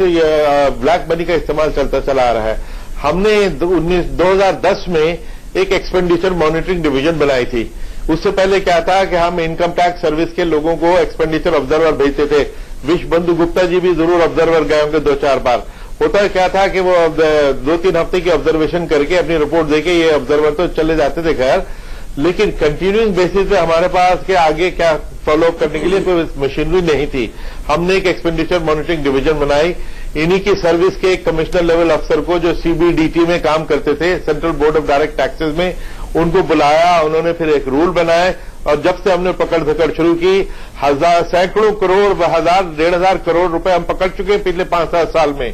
ब्लैक मनी का इस्तेमाल चलता चला आ रहा है। हमने 2010 में एक एक्सपेंडिचर मॉनिटरिंग डिवीजन बनाई थी। उससे पहले क्या था कि हम इनकम टैक्स सर्विस के लोगों को एक्सपेंडिचर ऑब्जर्वर भेजते थे। विश्व बंधु गुप्ता जी भी जरूर ऑब्जर्वर गए होंगे 2-4 बार। होता क्या था कि वो 2-3 हफ्ते की ऑब्जर्वेशन करके अपनी रिपोर्ट देके ये ऑब्जर्वर तो चले जाते थे घर, लेकिन कंटिन्यूइंग बेसिस पे हमारे पास के आगे क्या फॉलो अप करने के लिए कोई मशीनरी नहीं थी। हमने एक एक्सपेंडिचर मॉनिटरिंग डिवीजन बनाई। इन्हीं की सर्विस के एक कमिश्नर लेवल अफसर को जो सीबीडीटी में काम करते थे, central board of direct taxes में, उनको बुलाया। उन्होंने फिर एक रूल बनाए और जब से हमने पकड़ धकड़ शुरू की, सैकड़ों करोड़, 1,000-1,500 करोड़ रुपए हम पकड़ चुके हैं पिछले 5-7 साल में,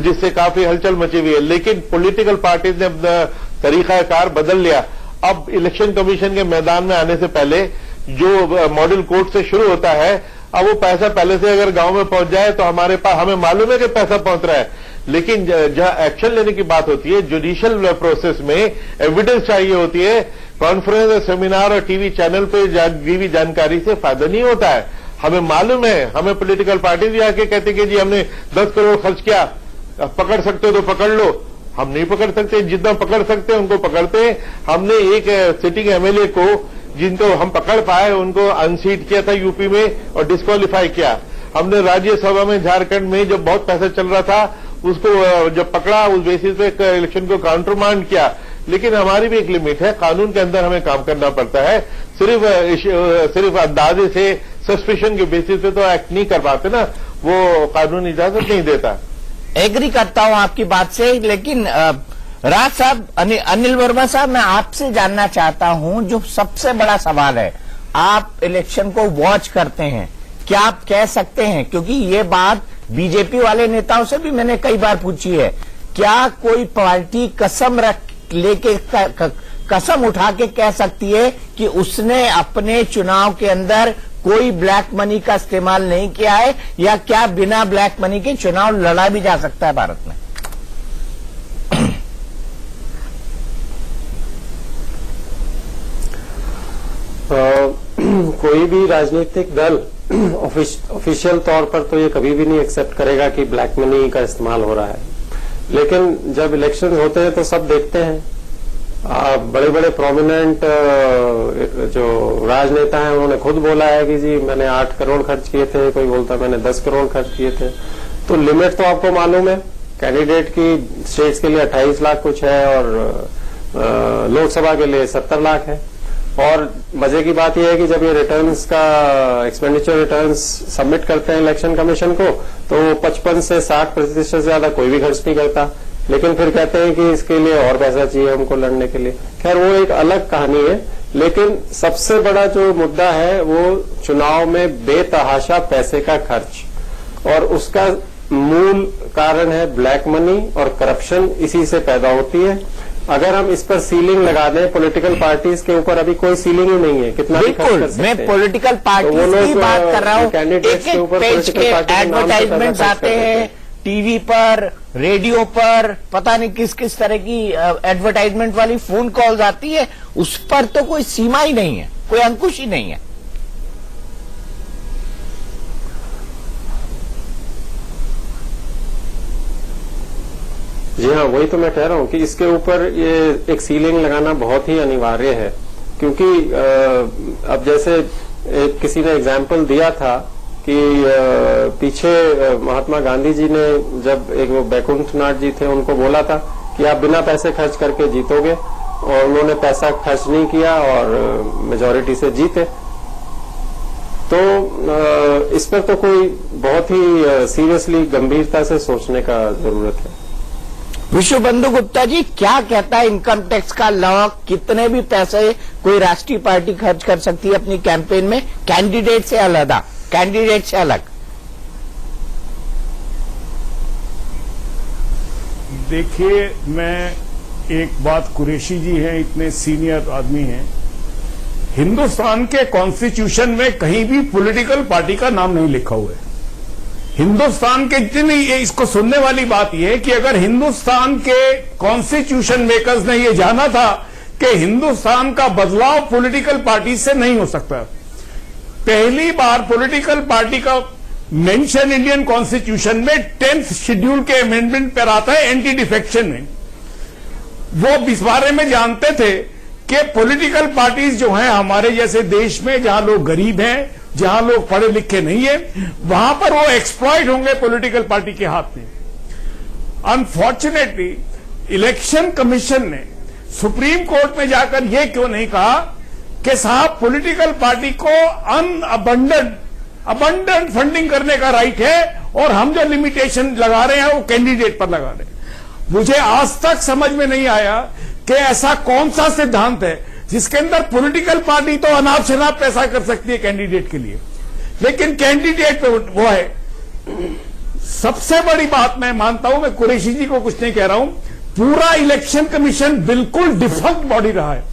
जिससे काफी हलचल मची हुई है। लेकिन पॉलिटिकल पार्टीज ने अपना तरीकाकार बदल लिया। अब इलेक्शन कमीशन के मैदान में आने से पहले जो मॉडल कोर्ट से शुरू होता है, अब वो पैसा पहले से अगर गांव में पहुंच जाए तो हमारे पास, हमें मालूम है कि पैसा पहुंच रहा है, लेकिन जहां एक्शन लेने की बात होती है, जुडिशियल प्रोसेस में एविडेंस चाहिए होती है। कॉन्फ्रेंस, सेमिनार और टीवी चैनल पे दी हुई जानकारी से फायदा नहीं होता है। हमें मालूम है, हमें पॉलिटिकल पार्टी भी आके कहते कि जी हमने 10 करोड़ खर्च किया, पकड़ सकते हो तो पकड़ लो। हम नहीं पकड़ सकते, जितना पकड़ सकते हैं उनको पकड़ते हैं। हमने एक सिटिंग एमएलए को, जिनको हम पकड़ पाए, उनको अनसीट किया था यूपी में और डिस्क्वालीफाई किया। हमने राज्यसभा में झारखंड में जब बहुत पैसा चल रहा था, उसको जब पकड़ा, उस बेसिस पे इलेक्शन को काउंटरमांड किया। लेकिन हमारी भी एक लिमिट है, कानून के अंदर हमें काम करना पड़ता है। सिर्फ अंदाजे से, सस्पिशन के बेसिस पे तो एक्ट नहीं कर पाते ना, वो कानून इजाजत नहीं देता। एग्री करता हूं आपकी बात से, लेकिन राज साहब, अनिल वर्मा साहब, मैं आपसे जानना चाहता हूं, जो सबसे बड़ा सवाल है, आप इलेक्शन को वॉच करते हैं, क्या आप कह सकते हैं, क्योंकि ये बात बीजेपी वाले नेताओं से भी मैंने कई बार पूछी है, क्या कोई पार्टी कसम उठा के कह सकती है कि उसने अपने चुनाव के अंदर कोई ब्लैक मनी का इस्तेमाल नहीं किया है, या क्या बिना ब्लैक मनी के चुनाव लड़ा भी जा सकता है भारत में? कोई भी राजनीतिक दल ऑफिशियल तौर पर तो ये कभी भी नहीं एक्सेप्ट करेगा कि ब्लैक मनी का इस्तेमाल हो रहा है, लेकिन जब इलेक्शन होते हैं तो सब देखते हैं। बड़े बड़े प्रोमिनेंट जो राजनेता हैं, उन्होंने खुद बोला है कि जी मैंने 8 करोड़ खर्च किए थे, कोई बोलता मैंने 10 करोड़ खर्च किए थे। तो लिमिट तो आपको मालूम है, कैंडिडेट की स्टेट्स के लिए 28 लाख कुछ है और लोकसभा के लिए 70 लाख है। और मजे की बात यह है कि जब ये रिटर्न्स का एक्सपेंडिचर रिटर्न्स सबमिट करते हैं इलेक्शन कमीशन को, तो 55 से 60% से ज्यादा कोई भी खर्च नहीं करता, लेकिन फिर कहते हैं कि इसके लिए और पैसा चाहिए हमको लड़ने के लिए। खैर वो एक अलग कहानी है, लेकिन सबसे बड़ा जो मुद्दा है वो चुनाव में बेतहाशा पैसे का खर्च, और उसका मूल कारण है ब्लैक मनी और करप्शन, इसी से पैदा होती है। अगर हम इस पर सीलिंग लगा दें, पॉलिटिकल पार्टीज के ऊपर अभी कोई सीलिंग ही नहीं है, कितना भी खर्च कर बिल्कुल, सकते मैं हैं। पॉलिटिकल तो पार्टी वो लोग की बात कर रहा हूँ। कैंडिडेट्स एक के ऊपर पेज पॉलिटिकल के पार्टी के नाम से पैसा एडवर्टाइजमेंट खर्च आते कर देते हैं, टीवी पर, रेडियो पर, पता नहीं किस किस तरह की एडवर्टाइजमेंट वाली फोन कॉल्स आती है, उस पर तो कोई सीमा ही नहीं है, कोई अंकुश ही नहीं है। जी हाँ, वही तो मैं कह रहा हूँ कि इसके ऊपर ये एक सीलिंग लगाना बहुत ही अनिवार्य है, क्योंकि अब जैसे किसी ने एग्जाम्पल दिया था कि पीछे महात्मा गांधी जी ने जब एक वो बैकुंठनाथ जी थे, उनको बोला था कि आप बिना पैसे खर्च करके जीतोगे, और उन्होंने पैसा खर्च नहीं किया और मेजॉरिटी से जीते। तो इस पर तो कोई बहुत ही सीरियसली गंभीरता से सोचने का जरूरत है। विश्वबंधु गुप्ता जी, क्या कहता है इनकम टैक्स का लॉ? कितने भी पैसे कोई राष्ट्रीय पार्टी खर्च कर सकती है अपनी कैंपेन में, कैंडिडेट से अलग, कैंडिडेट से अलग? देखिए, मैं एक बात, कुरैशी जी हैं, इतने सीनियर आदमी हैं, हिंदुस्तान के कॉन्स्टिट्यूशन में कहीं भी पॉलिटिकल पार्टी का नाम नहीं लिखा हुआ है। हिंदुस्तान के जितनी, इसको सुनने वाली बात यह है कि अगर हिंदुस्तान के कॉन्स्टिट्यूशन मेकर्स ने यह जाना था कि हिंदुस्तान का बदलाव पॉलिटिकल पार्टी से नहीं हो सकता, पहली बार पॉलिटिकल पार्टी का मेंशन इंडियन कॉन्स्टिट्यूशन में 10th शेड्यूल के अमेंडमेंट पर आता है, एंटी डिफेक्शन में। वो इस बारे में जानते थे कि पॉलिटिकल पार्टीज जो हैं हमारे जैसे देश में, जहां लोग गरीब हैं, जहां लोग पढ़े लिखे नहीं है, वहां पर वो एक्सप्लॉइट होंगे पॉलिटिकल पार्टी के हाथ में। अनफॉर्चुनेटली इलेक्शन कमीशन ने सुप्रीम कोर्ट में जाकर यह क्यों नहीं कहा कि साहब पॉलिटिकल पार्टी को अबंडेंट फंडिंग करने का राइट है, और हम जो लिमिटेशन लगा रहे हैं वो कैंडिडेट पर लगा रहे हैं। मुझे आज तक समझ में नहीं आया कि ऐसा कौन सा सिद्धांत है जिसके अंदर पॉलिटिकल पार्टी तो अनाप शनाप पैसा कर सकती है कैंडिडेट के लिए, लेकिन कैंडिडेट पे वो है। सबसे बड़ी बात मैं मानता हूं, मैं कुरैशी जी को कुछ नहीं कह रहा हूं, पूरा इलेक्शन कमीशन बिल्कुल डिफॉल्ट बॉडी रहा है।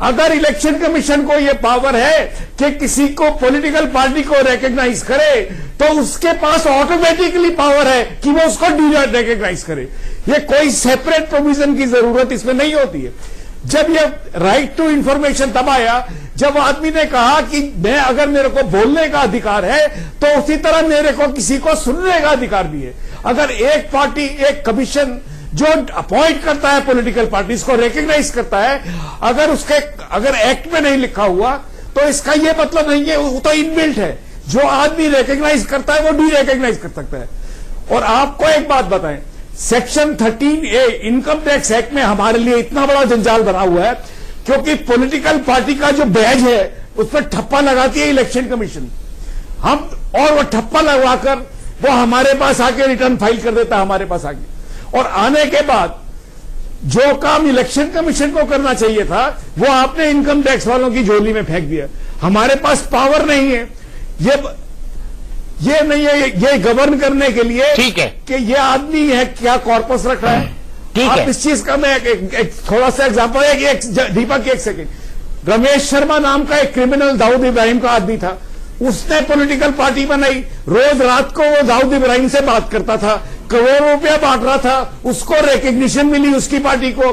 अगर इलेक्शन कमीशन को यह पावर है कि किसी को पॉलिटिकल पार्टी को रिकॉग्नाइज करे, तो उसके पास ऑटोमेटिकली पावर है कि वो उसको रिकॉग्नाइज करे। ये कोई सेपरेट प्रोविजन की जरूरत इसमें नहीं होती है। जब ये राइट टू इंफॉर्मेशन तब आया जब आदमी ने कहा कि मैं, अगर मेरे को बोलने का अधिकार है तो उसी तरह मेरे को किसी को सुनने का अधिकार भी है। अगर एक पार्टी, एक कमीशन जो अपॉइंट करता है पॉलिटिकल पार्टीज को, रिकॉग्नाइज करता है, अगर एक्ट में नहीं लिखा हुआ तो इसका यह मतलब नहीं है, वो तो इनबिल्ट है। जो आदमी रिकॉग्नाइज करता है वो डी रिकॉग्नाइज कर सकता है। और आपको एक बात बताएं, section 13A income tax act में हमारे लिए इतना बड़ा जंजाल बना हुआ है क्योंकि पॉलिटिकल पार्टी का जो बैज है उस पर ठप्पा लगाती है इलेक्शन कमीशन। और वो ठप्पा लगवाकर वो हमारे पास आके रिटर्न फाइल कर देता है, हमारे पास आके, और आने के बाद जो काम इलेक्शन कमीशन को करना चाहिए था वो आपने इनकम टैक्स वालों की झोली में फेंक दिया। हमारे पास पावर नहीं है, ये नहीं है, ये गवर्न करने के लिए, ठीक है, कि ये आदमी है क्या कॉर्पस रख रहा है। ठीक आप है, इस चीज का मैं एक थोड़ा सा एग्जांपल है। दीपक, एक सेकंड। रमेश शर्मा नाम का एक क्रिमिनल दाऊद इब्राहिम का आदमी था, उसने पॉलिटिकल पार्टी बनाई, रोज रात को वो दाऊद इब्राहिम से बात करता था, करोड़ों रुपया बांट रहा था, उसको रिकग्निशन मिली उसकी पार्टी को।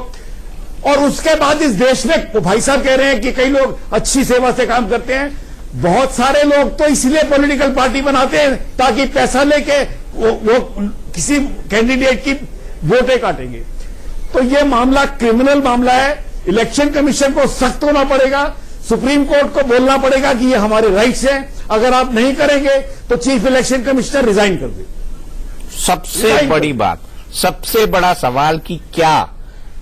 और उसके बाद इस देश में भाई साहब कह रहे हैं कि कई लोग अच्छी सेवा से काम करते हैं। बहुत सारे लोग तो इसलिए पॉलिटिकल पार्टी बनाते हैं ताकि पैसा लेके वो किसी कैंडिडेट की वोटें काटेंगे। तो ये मामला क्रिमिनल मामला है। इलेक्शन कमीशन को सख्त होना पड़ेगा, सुप्रीम कोर्ट को बोलना पड़ेगा कि ये हमारे राइट्स हैं, अगर आप नहीं करेंगे तो चीफ इलेक्शन कमिश्नर रिजाइन कर दे। सबसे बड़ी बात, सबसे बड़ा सवाल कि क्या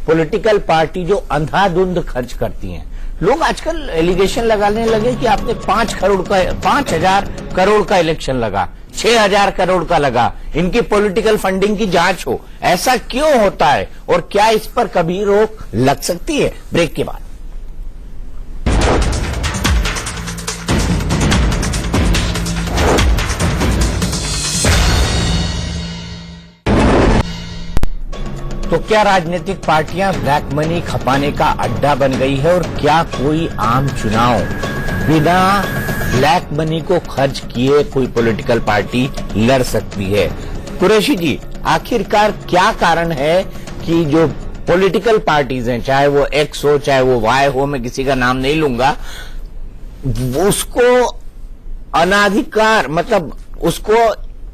पॉलिटिकल पार्टी जो अंधाधुंध खर्च करती हैं, लोग आजकल एलिगेशन लगाने लगे कि आपने 5,000 करोड़ का इलेक्शन लगा, 6,000 करोड़ का लगा, इनकी पॉलिटिकल फंडिंग की जांच हो। ऐसा क्यों होता है और क्या इस पर कभी रोक लग सकती है? ब्रेक के बाद। तो क्या राजनीतिक पार्टियां ब्लैक मनी खपाने का अड्डा बन गई है और क्या कोई आम चुनाव बिना ब्लैक मनी को खर्च किए कोई पॉलिटिकल पार्टी लड़ सकती है? कुरैशी जी, आखिरकार क्या कारण है कि जो पॉलिटिकल पार्टीज हैं, चाहे वो एक्स हो चाहे वो वाई हो, मैं किसी का नाम नहीं लूंगा, उसको अनाधिकार मतलब उसको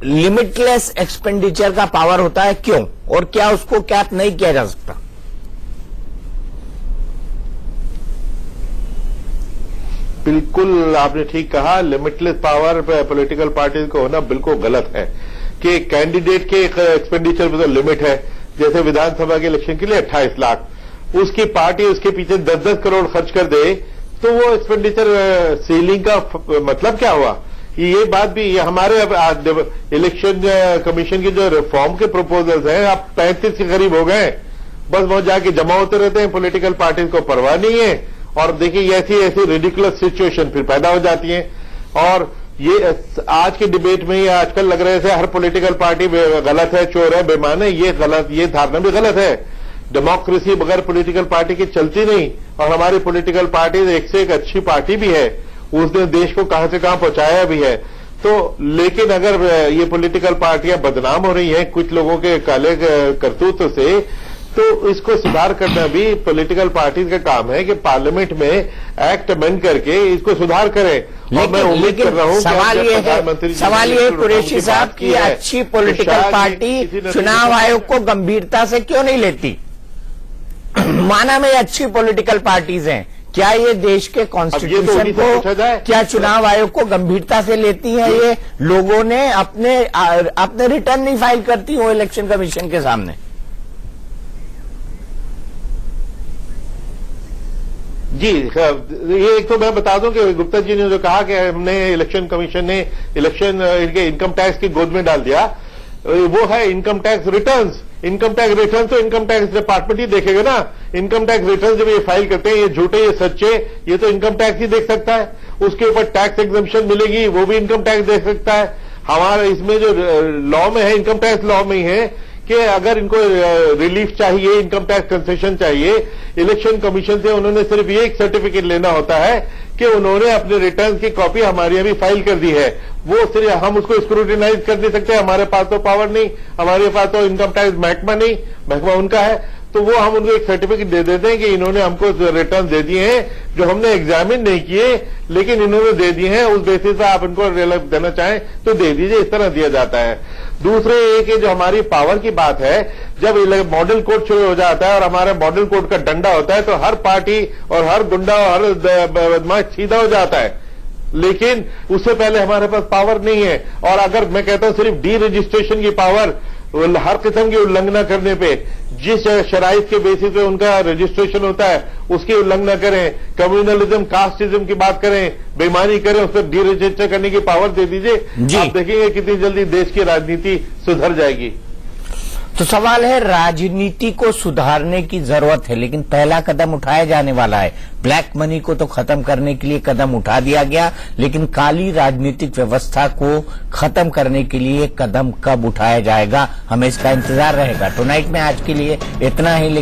लिमिटलेस एक्सपेंडिचर का पावर होता है, क्यों? और क्या उसको कैप नहीं किया जा सकता? बिल्कुल आपने ठीक कहा, लिमिटलेस पावर पॉलिटिकल पार्टी को होना बिल्कुल गलत है कि कैंडिडेट के एक्सपेंडिचर पे तो लिमिट है। जैसे विधानसभा के इलेक्शन के लिए 28 लाख, उसकी पार्टी उसके पीछे 10-10 करोड़ खर्च कर दे तो वो एक्सपेंडिचर सीलिंग का मतलब क्या हुआ? ये बात भी ये हमारे इलेक्शन कमीशन के जो रिफॉर्म के प्रपोजल्स हैं अब 35 के करीब हो गए, बस वो जाके जमा होते रहते हैं, पॉलिटिकल पार्टीज को परवाह नहीं है। और देखिए ऐसी ऐसी रिडिकुलस सिचुएशन फिर पैदा हो जाती है। और ये आज की डिबेट में ये आजकल लग रहे थे हर पॉलिटिकल पार्टी गलत है, चोर है, बेईमान है, ये गलत, ये धारणा भी गलत है। डेमोक्रेसी बगैर पॉलिटिकल पार्टी की चलती नहीं, और हमारी पॉलिटिकल पार्टी एक से एक अच्छी पार्टी भी है, उसने देश को कहां से कहां पहुंचाया भी है। तो लेकिन अगर ये पॉलिटिकल पार्टियां बदनाम हो रही हैं कुछ लोगों के काले करतूत से, तो इसको सुधार करना भी पॉलिटिकल पार्टी का काम है कि पार्लियामेंट में एक्ट अमेंड करके इसको सुधार करें। और मैं उम्मीद कर रहा हूं सवाल ये कुरैशी साहब की अच्छी पॉलिटिकल पार्टी चुनाव आयोग को गंभीरता से क्यों नहीं लेती? माना में अच्छी पॉलिटिकल पार्टीज हैं, क्या ये देश के कॉन्स्टिट्यूशन को, क्या चुनाव आयोग को गंभीरता से लेती है? ये लोगों ने अपने रिटर्न नहीं फाइल करती हो इलेक्शन कमीशन के सामने? जी, ये एक तो मैं बता दूं कि गुप्ता जी ने जो कहा कि हमने इलेक्शन कमीशन ने इलेक्शन इनके इनकम टैक्स की गोद में डाल दिया, वो है income tax returns. Income tax return तो इनकम टैक्स डिपार्टमेंट ही देखेगा ना। इनकम टैक्स रिटर्न जब ये फाइल करते हैं, ये झूठे ये सच्चे, ये तो इनकम टैक्स ही देख सकता है। उसके ऊपर टैक्स एग्जम्पशन मिलेगी, वो भी इनकम टैक्स देख सकता है। हमारा इसमें जो लॉ में है, इनकम टैक्स लॉ में ही है कि अगर इनको रिलीफ चाहिए, इनकम टैक्स कंसेशन चाहिए, इलेक्शन कमीशन से उन्होंने सिर्फ ये एक सर्टिफिकेट लेना होता है कि उन्होंने अपने रिटर्न की कॉपी हमारे यहाँ भी फाइल कर दी है। वो सिर्फ हम उसको स्क्रूटिनाइज कर नहीं सकते, हमारे पास तो पावर नहीं, हमारे पास तो इनकम टैक्स महकमा नहीं, महकमा उनका है। तो वो हम उनको एक सर्टिफिकेट दे देते हैं कि इन्होंने हमको रिटर्न दे दिए हैं जो हमने एग्जामिन नहीं किए, लेकिन इन्होंने दे दिए हैं, उस बेसिस पर आप इनको देना चाहें तो दे दीजिए, इस तरह दिया जाता है। दूसरे एक जो हमारी पावर की बात है, जब मॉडल कोड शुरू हो जाता है और हमारे मॉडल कोड का डंडा होता है तो हर पार्टी और हर गुंडा और हर बदमाश सीधा हो जाता है, लेकिन उससे पहले हमारे पास पावर नहीं है। और अगर मैं कहता हूं सिर्फ डी रजिस्ट्रेशन की पावर, हर किस्म की उल्लंघना करने पे, जिस शराइत के बेसिस पे उनका रजिस्ट्रेशन होता है उसकी उल्लंघना करें, कम्युनलिज्म कास्टिज्म की बात करें, बेईमानी करें, उस पर डी रजिस्टर करने की पावर दे दीजिए, आप देखेंगे कितनी जल्दी देश की राजनीति सुधर जाएगी। तो सवाल है, राजनीति को सुधारने की जरूरत है, लेकिन पहला कदम उठाया जाने वाला है। ब्लैक मनी को तो खत्म करने के लिए कदम उठा दिया गया, लेकिन काली राजनीतिक व्यवस्था को खत्म करने के लिए कदम कब उठाया जाएगा, हमें इसका इंतजार रहेगा। टुनाइट में आज के लिए इतना ही।